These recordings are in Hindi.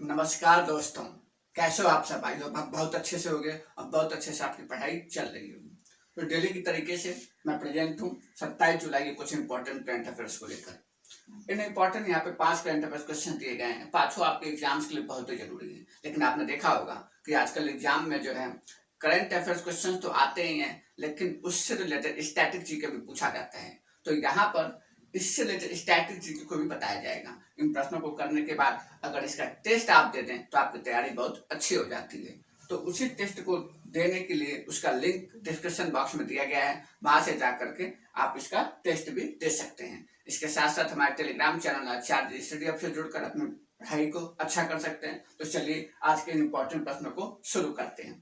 नमस्कार दोस्तों। कैसे हो आप सब? भाई आप बहुत अच्छे से होंगे और बहुत अच्छे से आपकी पढ़ाई चल रही होगी। तो डेली की तरीके से मैं प्रेजेंट हूँ 27 जुलाई के कुछ इंपॉर्टेंट करंट अफेयर्स को लेकर। इन इंपॉर्टेंट यहाँ पे 5 करंट अफेयर्स क्वेश्चन दिए गए हैं। पांचों आपके एग्जाम्स के लिए बहुत ही जरूरी है। लेकिन आपने देखा होगा कि आजकल एग्जाम में जो है करंट अफेयर्स क्वेश्चन तो आते ही हैं, लेकिन उससे रिलेटेड स्टैटिक जीके भी पूछा जाता है। तो यहाँ पर इससे रिलेटेड स्टैटिक जीके को भी बताया जाएगा। इन प्रश्नों को करने के बाद अगर इसका टेस्ट आप दे दें तो आपकी तैयारी बहुत अच्छी हो जाती है। तो उसी टेस्ट को देने के लिए उसका लिंक डिस्क्रिप्शन बॉक्स में दिया गया है, वहां से जाकर के आप इसका टेस्ट भी दे सकते हैं। इसके साथ साथ हमारे Telegram channel charge study app से जुड़कर अपनी पढ़ाई को अच्छा कर सकते हैं। तो चलिए आज के इंपॉर्टेंट प्रश्नों को शुरू करते हैं।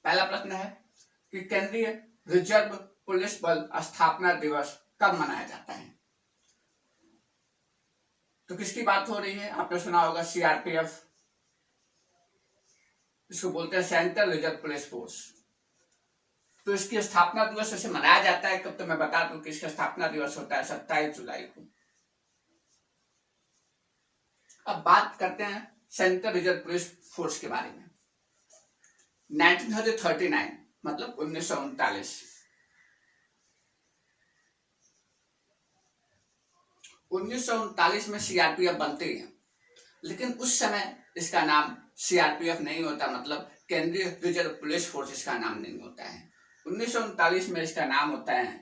पहला प्रश्न है कि केंद्रीय रिजर्व पुलिस बल स्थापना दिवस कब मनाया जाता है? तो किसकी बात हो रही है? आपने सुना होगा सीआरपीएफ, इसको बोलते हैं सेंट्रल रिजर्व पुलिस फोर्स। तो इसकी स्थापना दिवस ऐसे मनाया जाता है कब? तो मैं बता दूं कि इसका स्थापना दिवस होता है 27 जुलाई को। अब बात करते हैं सेंट्रल रिजर्व पुलिस फोर्स के बारे में। 1939 मतलब 1939 में सीआरपीएफ बनती है, लेकिन उस समय इसका नाम सीआरपीएफ नहीं होता, मतलब केंद्रीय रिजर्व पुलिस फोर्स इसका नाम नहीं होता है। 1939 में इसका नाम होता है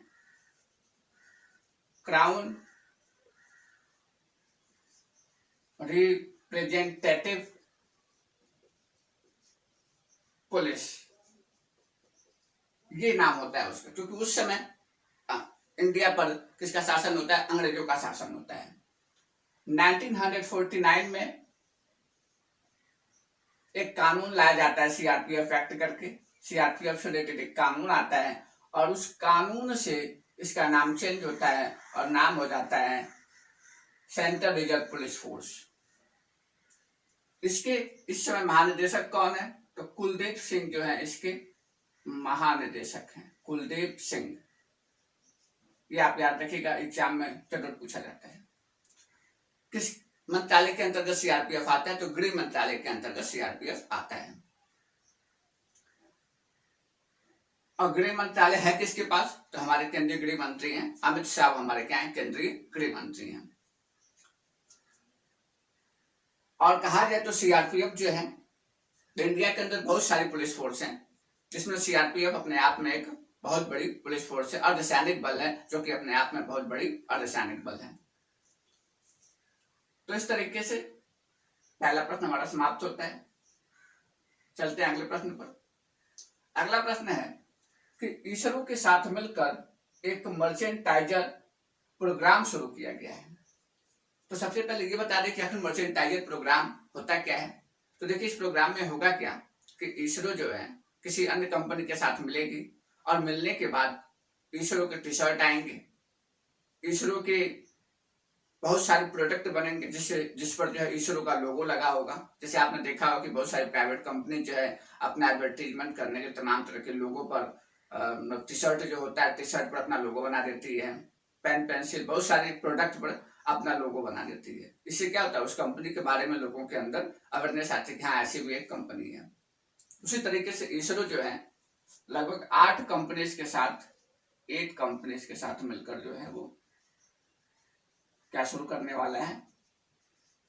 क्राउन रिप्रेजेंटेटिव पुलिस, ये नाम होता है उसका, क्योंकि उस समय इंडिया पर किसका शासन होता है? अंग्रेजों का शासन होता है। 1949 में एक कानून लाया जाता है सीआरपीएफ एक्ट करके। सीआरपीएफ से रिलेटेड एक कानून आता है और उस कानून से इसका नाम चेंज होता है और नाम हो जाता है सेंट्रल रिजर्व पुलिस फोर्स। इसके इस समय महानिदेशक कौन है? तो कुलदीप सिंह जो है इसके महानिदेशक हैं, कुलदीप सिंह। ये आप याद रखिएगा, एग्जाम में जरूर पूछा जाता है। किस मंत्रालय के अंतर्गत सीआरपीएफ आता है? तो गृह मंत्रालय के अंतर्गत सीआरपीएफ आता है। और गृह मंत्रालय है किसके पास? तो हमारे केंद्रीय गृह मंत्री हैं अमित शाह, हमारे क्या है? केंद्रीय गृह मंत्री हैं। और कहा जाए तो सीआरपीएफ जो है इंडिया के अंदर बहुत सारी पुलिस फोर्स हैं, जिसमें सीआरपीएफ अपने आप में एक बहुत बड़ी पुलिस फोर्स है। अर्धसैनिक बल है जो कि अपने आप में बहुत बड़ी अर्धसैनिक बल है। तो इस तरीके से पहला प्रश्न हमारा समाप्त होता है। चलते हैं अगले प्रश्न पर। अगला प्रश्न है कि इसरो के साथ मिलकर एक मर्चेंटाइजर प्रोग्राम शुरू किया गया है। तो सबसे पहले ये बता दें कि आखिर मर्चेंटाइजर प्रोग्राम होता क्या है। तो देखिए इस प्रोग्राम में होगा क्या कि इसरो जो है किसी अन्य कंपनी के साथ मिलेगी और मिलने के बाद इसरो के टी शर्ट आएंगे, इसरो के बहुत सारे प्रोडक्ट बनेंगे जिस पर जो है इसरो का लोगो लगा होगा। जैसे आपने देखा होगा कि बहुत सारी प्राइवेट कंपनी जो है अपना एडवर्टीजमेंट करने के तमाम तरह के लोगों पर टी शर्ट जो होता है, टी शर्ट पर अपना लोगो बना देती है। पेन पेंसिल बहुत सारे प्रोडक्ट पर अपना लोगो बना देती है। इससे क्या होता है? उस कंपनी के बारे में लोगों के अंदर अवेयरनेस आती है कि हाँ ऐसी भी एक कंपनी है। उसी तरीके से इसरो जो है लगभग 8 कंपनीज के साथ मिलकर जो है वो क्या शुरू करने वाला है?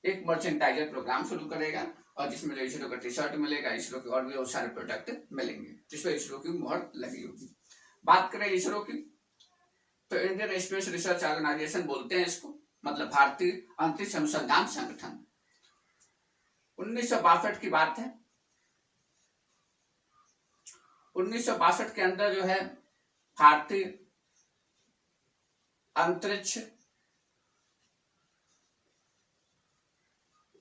एक मर्चेंटाइजर प्रोग्राम शुरू करेगा और जिसमें जो इसरो का टी शर्ट मिलेगा, इसरो के और भी बहुत सारे प्रोडक्ट मिलेंगे जिसमें इसरो की मुहर लगी होगी। बात करें इसरो की तो इंडियन स्पेस रिसर्च ऑर्गेनाइजेशन बोलते हैं इसको, मतलब भारतीय अंतरिक्ष अनुसंधान संगठन। 1962 की बात है। 1962 के अंदर जो है भारतीय अंतरिक्ष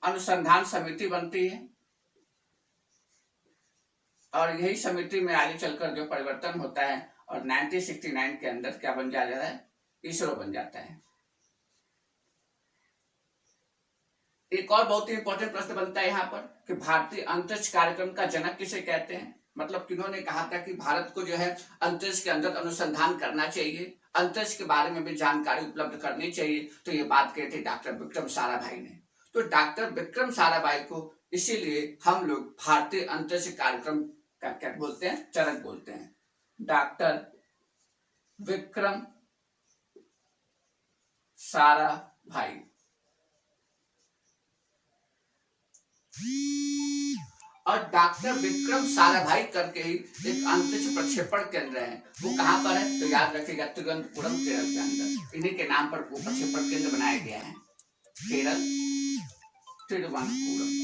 अनुसंधान समिति बनती है और यही समिति में आगे चलकर जो परिवर्तन होता है और 1969 के अंदर क्या बन जाता है? इसरो बन जाता है। एक और बहुत ही इंपॉर्टेंट प्रश्न बनता है यहाँ पर कि भारतीय अंतरिक्ष कार्यक्रम का जनक किसे कहते हैं? मतलब किन्होंने कहा था कि भारत को जो है अंतरिक्ष के अंदर अनुसंधान करना चाहिए, अंतरिक्ष के बारे में भी जानकारी उपलब्ध करनी चाहिए। तो ये बात कही थी डॉक्टर विक्रम साराभाई ने। तो डॉक्टर विक्रम साराभाई को इसीलिए हम लोग भारतीय अंतरिक्ष कार्यक्रम का क्या बोलते हैं, चरक बोलते हैं। डॉक्टर विक्रम साराभाई। और डॉक्टर विक्रम साराभाई करके ही एक अंतरिक्ष प्रक्षेपण केंद्र है, वो कहाँ पर है तो याद रखिएगा, तिरुवनंतपुरम केरल के अंदर। इन्हीं के नाम पर वो प्रक्षेपण केंद्र बनाया गया है, केरल, तिरुवनंतपुरम।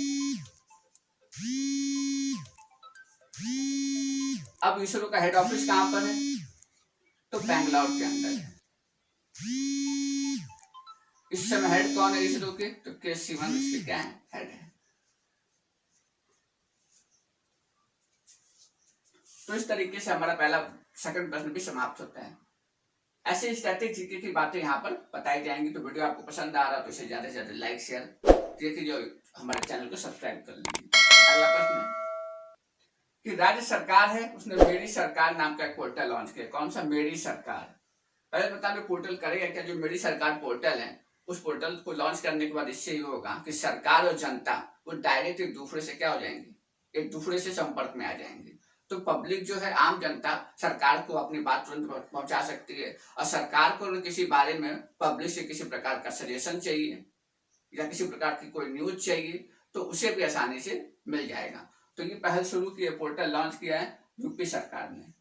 अब इसरो का हेड ऑफिस कहाँ पर है तो बेंगलोर के अंदर है। इस समय हेड कौन है इसरो के तो के सिवन इसके क्या है, हेड है। तो इस तरीके से हमारा पहला सेकंड प्रश्न भी समाप्त होता है। ऐसे स्टैटिक जीके की बातें यहाँ पर बताई जाएंगी। तो वीडियो आपको पसंद आ रहा तो इसे ज्यादा से ज्यादा लाइक शेयर कीजिए और हमारे चैनल को सब्सक्राइब कर लीजिए। अगला प्रश्न है कि राज्य सरकार है उसने मेरी सरकार नाम का एक पोर्टल लॉन्च किया। कौन सा, मेरी सरकार। पहले बता दो पोर्टल करेगा क्या। जो मेरी सरकार पोर्टल है उस पोर्टल को लॉन्च करने के बाद इससे ये होगा कि सरकार और जनता वो डायरेक्ट एक दूसरे से क्या हो जाएंगे, एक दूसरे से संपर्क में आ जाएंगे। तो पब्लिक जो है, आम जनता सरकार को अपनी बात तुरंत पहुंचा सकती है और सरकार को किसी बारे में पब्लिक से किसी प्रकार का सजेशन चाहिए या किसी प्रकार की कोई न्यूज चाहिए तो उसे भी आसानी से मिल जाएगा। तो ये पहल शुरू की है, पोर्टल लॉन्च किया है यूपी सरकार ने।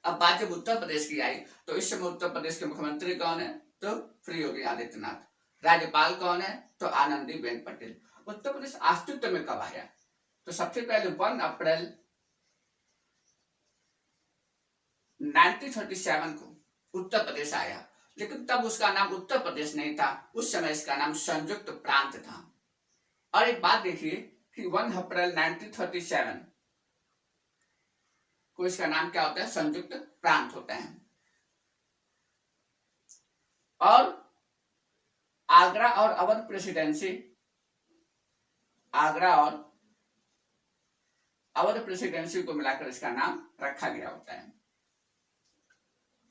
अब बात जब उत्तर प्रदेश की आई तो इस समय उत्तर प्रदेश के मुख्यमंत्री कौन है तो श्री योगी आदित्यनाथ। राज्यपाल कौन है तो आनंदीबेन पटेल। उत्तर प्रदेश अस्तित्व में कब आया तो सबसे पहले 1 अप्रैल 1937 को उत्तर प्रदेश आया, लेकिन तब उसका नाम उत्तर प्रदेश नहीं था, उस समय इसका नाम संयुक्त प्रांत था। और एक बात देखिए कि 1 अप्रैल 1937 को इसका नाम क्या होता है, संयुक्त प्रांत होता है। और आगरा और अवध प्रेसिडेंसी, आगरा और अवध प्रेसिडेंसी को मिलाकर इसका नाम रखा गया होता है।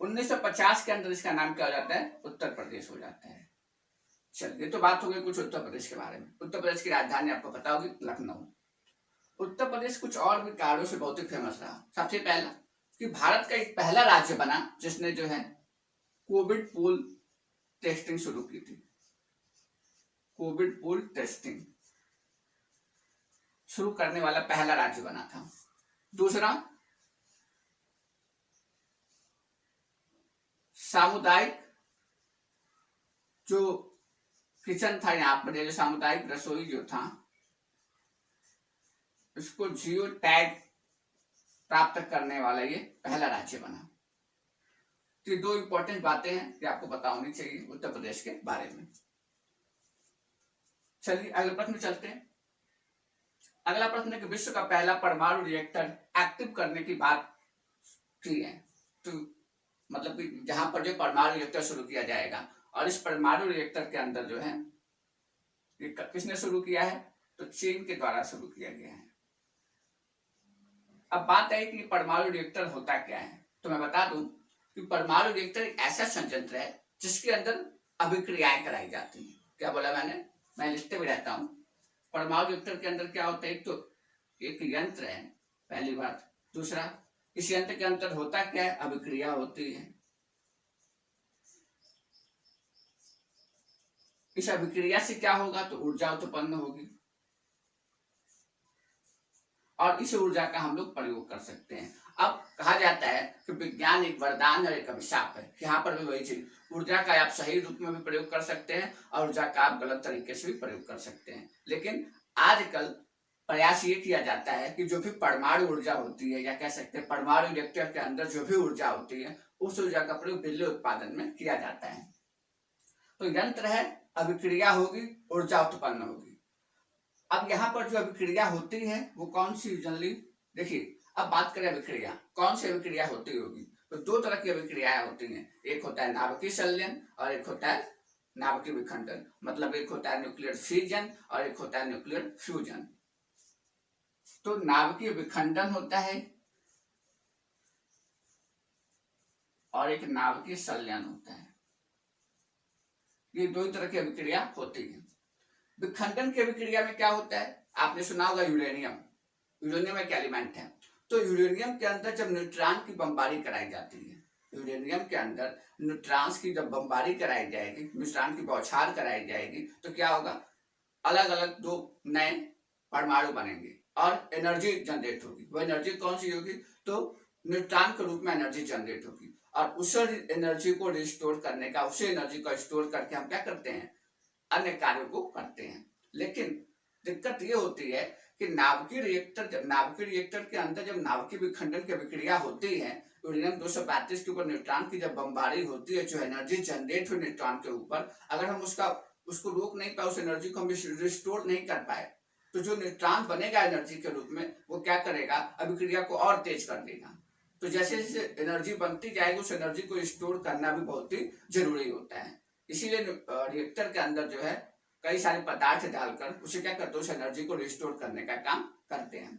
1950 के अंदर इसका नाम क्या हो जाता है, उत्तर प्रदेश हो जाता है। चलिए, तो बात हो गई कुछ उत्तर प्रदेश के बारे में। उत्तर प्रदेश की राजधानी आपको पता होगी लखनऊ। उत्तर प्रदेश कुछ और भी कारणों से बहुत ही फेमस रहा। सबसे पहला कि भारत का एक पहला राज्य बना जिसने जो है कोविड पूल टेस्टिंग शुरू की थी। कोविड पूल टेस्टिंग शुरू करने वाला पहला राज्य बना था। दूसरा, सामुदायिक जो किचन था यहाँ पर, जो सामुदायिक रसोई जो था, इसको जियो टैग प्राप्त करने वाला ये पहला राज्य बना। तो ये दो इंपॉर्टेंट बातें हैं कि आपको पता होनी चाहिए उत्तर प्रदेश के बारे में। चलिए अगले प्रश्न में चलते हैं। अगला प्रश्न है कि विश्व का पहला परमाणु रिएक्टर एक्टिव करने की बात की है। तो मतलब कि जहां पर जो परमाणु रिएक्टर शुरू किया जाएगा, और इस परमाणु रिएक्टर के अंदर जो है किसने शुरू किया है तो चीन के द्वारा शुरू किया गया है। अब बात है कि परमाणु रिएक्टर होता क्या है। तो मैं बता दूं कि परमाणु रिएक्टर एक ऐसा संयंत्र है जिसके अंदर अभिक्रियाएं कराई जाती हैं। क्या बोला मैंने, मैं लिखते भी रहता हूं। परमाणु रिएक्टर के अंदर क्या होता है, एक तो एक यंत्र है, पहली बात। दूसरा, इस यंत्र के अंदर होता क्या है, अभिक्रिया होती है। इस अभिक्रिया से क्या होगा तो ऊर्जा उत्पन्न होगी, और इस ऊर्जा का हम लोग प्रयोग कर सकते हैं। अब कहा जाता है कि विज्ञान एक वरदान और एक अभिशाप है। यहाँ पर भी वही चीज, ऊर्जा का आप सही रूप में भी प्रयोग कर सकते हैं और ऊर्जा का आप गलत तरीके से भी प्रयोग कर सकते हैं। लेकिन आजकल प्रयास ये किया जाता है कि जो भी परमाणु ऊर्जा होती है, या कह सकते हैं परमाणु रिएक्टर के अंदर जो भी ऊर्जा होती है, उस ऊर्जा का प्रयोग बिजली उत्पादन में किया जाता है। तो यंत्र है, अभिक्रिया होगी, ऊर्जा उत्पन्न होगी। अब यहाँ पर जो अभिक्रिया होती है वो कौन सी, जनरली देखिए, अब बात करें अभिक्रिया, कौन सी अभिक्रिया होती होगी तो दो तरह की अभिक्रियाएं होती हैं। एक होता है नाभिकीय संलयन और एक होता है नाभिकीय विखंडन। मतलब एक होता है न्यूक्लियर फिजन और एक होता है न्यूक्लियर फ्यूजन। तो नाभिकीय विखंडन होता है और एक नाभिकीय संलयन होता है। ये दो तरह की अभिक्रिया होती है। विखंडन की अभिक्रिया में क्या होता है, आपने सुना होगा यूरेनियम। यूरेनियम एक एलिमेंट है। तो यूरेनियम के अंदर जब न्यूट्रॉन की बमबारी कराई जाती है, यूरेनियम के अंदर न्यूट्रॉन्स की जब बमबारी कराई जाएगी, न्यूट्रॉन की बौछार कराई जाएगी, तो क्या होगा, अलग अलग दो नए परमाणु बनेंगे और एनर्जी जनरेट होगी। वो एनर्जी कौन सी होगी, तो न्यूट्रॉन के रूप में एनर्जी जनरेट होगी। और उस एनर्जी को रिस्टोर करने का, उसी एनर्जी को स्टोर करके हम क्या करते हैं, अन्य कार्यों को करते हैं। लेकिन दिक्कत ये होती है कि नाभिकीय रिएक्टर के अंदर जब नाभिकीय विखंडन की अभिक्रिया होती है, यूरेनियम 235 के ऊपर न्यूट्रॉन की जब बमबारी होती है, जो एनर्जी जनरेट हुई न्यूट्रॉन के ऊपर, अगर हम उसको रोक नहीं पाए, उस एनर्जी को हम रिस्टोर नहीं कर पाए, तो जो न्यूट्रॉन बनेगा एनर्जी के रूप में, वो क्या करेगा, अभिक्रिया को और तेज कर देगा। तो जैसे जैसे एनर्जी बनती जाएगी, उस एनर्जी को स्टोर करना भी बहुत ही जरूरी होता है। इसीलिए रिएक्टर के अंदर जो है कई सारे पदार्थ डालकर उसे क्या करते हैं, उस एनर्जी को रिस्टोर करने का काम करते हैं।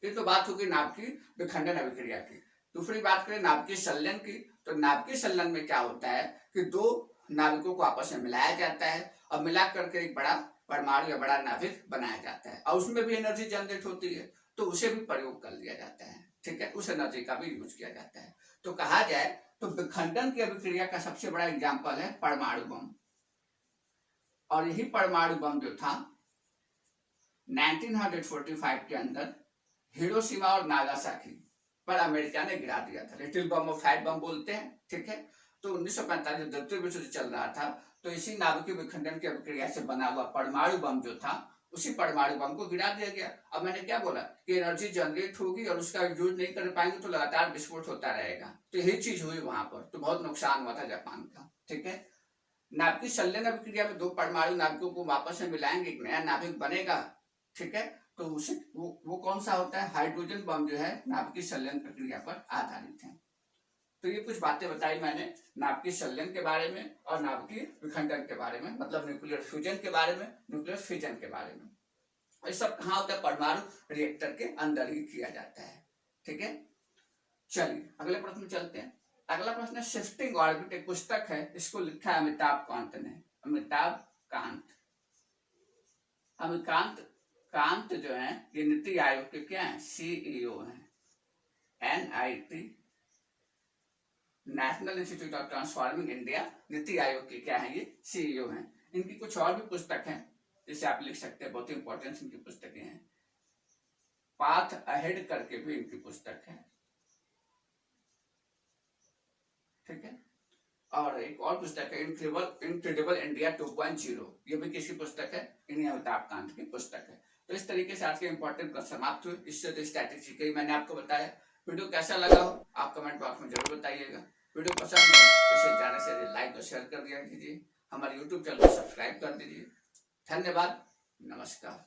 ये तो बात होगी नाभिकीय विखंडन अभिक्रिया की। दूसरी बात करें नाभिकीय संलयन की, तो नाभिकीय संलयन में क्या होता है कि दो नाभिकों को आपस में मिलाया जाता है और मिला करके एक बड़ा परमाणु या बड़ा नाभिक बनाया जाता है, और उसमें भी एनर्जी जनरेट होती है, तो उसे भी प्रयोग कर लिया जाता है। ठीक है, उस एनर्जी का भी यूज किया जाता है। तो कहा जाए तो विखंडन की अभिक्रिया का सबसे बड़ा एग्जाम्पल है परमाणु बम। और यही परमाणु बम जो था 1945 के अंदर हिरोशिमा और नागासाकी पर अमेरिका ने गिरा दिया था। लिटिल बम और फैट बम बोलते हैं। ठीक है, तो 1945 द्वितीय विश्व युद्ध चल रहा था, तो इसी नाभिकीय विखंडन की अभिक्रिया से बना हुआ परमाणु बम जो था, उसी परमाणु बम को गिरा दिया गया। अब मैंने क्या बोला कि एनर्जी जनरेट होगी और उसका यूज नहीं कर पाएंगे तो लगातार विस्फोट होता रहेगा। तो यही चीज हुई वहां पर, तो बहुत नुकसान हुआ था जापान का। ठीक है, नाभिकीय संलयन अभिक्रिया में दो परमाणु नाभिकों को वापस में मिलाएंगे, एक नया नाभिक बनेगा। ठीक है, तो उसे वो कौन सा होता है, हाइड्रोजन बम जो है नाभिकीय संलयन प्रक्रिया पर आधारित है। तो ये कुछ बातें बताई मैंने नाभिकीय संलयन के बारे में और नाभिकीय विखंडन के बारे में, मतलब न्यूक्लियर फ्यूजन के बारे में, न्यूक्लियर फिजन के बारे में। ये सब कहाँ होता है, परमाणु रिएक्टर के अंदर ही किया जाता है। ठीक है, चलिए अगले प्रश्न में चलते हैं। अगला प्रश्न है शिफ्टिंग ऑर्बिट, एक पुस्तक है, इसको लिखा है अमिताभ कांत ने। अमिताभ कांत जो है ये नीति आयोग के क्या है, सीईओ हैं। NIT national institute of transforming India NITI Aayog के क्या है, ये सीईओ हैं। इनकी कुछ और भी पुस्तक हैं जिसे आप लिख सकते हैं, बहुत इंपॉर्टेंट इनकी पुस्तकें हैं। पाथ अहेड करके भी इनकी पुस्तक है। ठीक है, और एक और पुस्तक है इनक्रेडिबल इंडिया 2.0, ये भी किसी पुस्तक है, इन्हीं अमिताभ कांत की पुस्तक है। तो इस तरीके से आज के इंपॉर्टेंट क्वेश्चन समाप्त हुए। इससे तो स्ट्रैटेजी ही मैंने आपको बताया। वीडियो कैसा लगा हो आप कमेंट बॉक्स में जरूर बताइएगा। वीडियो पसंद हो तो इसे ज्यादा से लाइक और शेयर कर दिया कीजिए। हमारे यूट्यूब चैनल को सब्सक्राइब कर दीजिए। धन्यवाद, नमस्कार।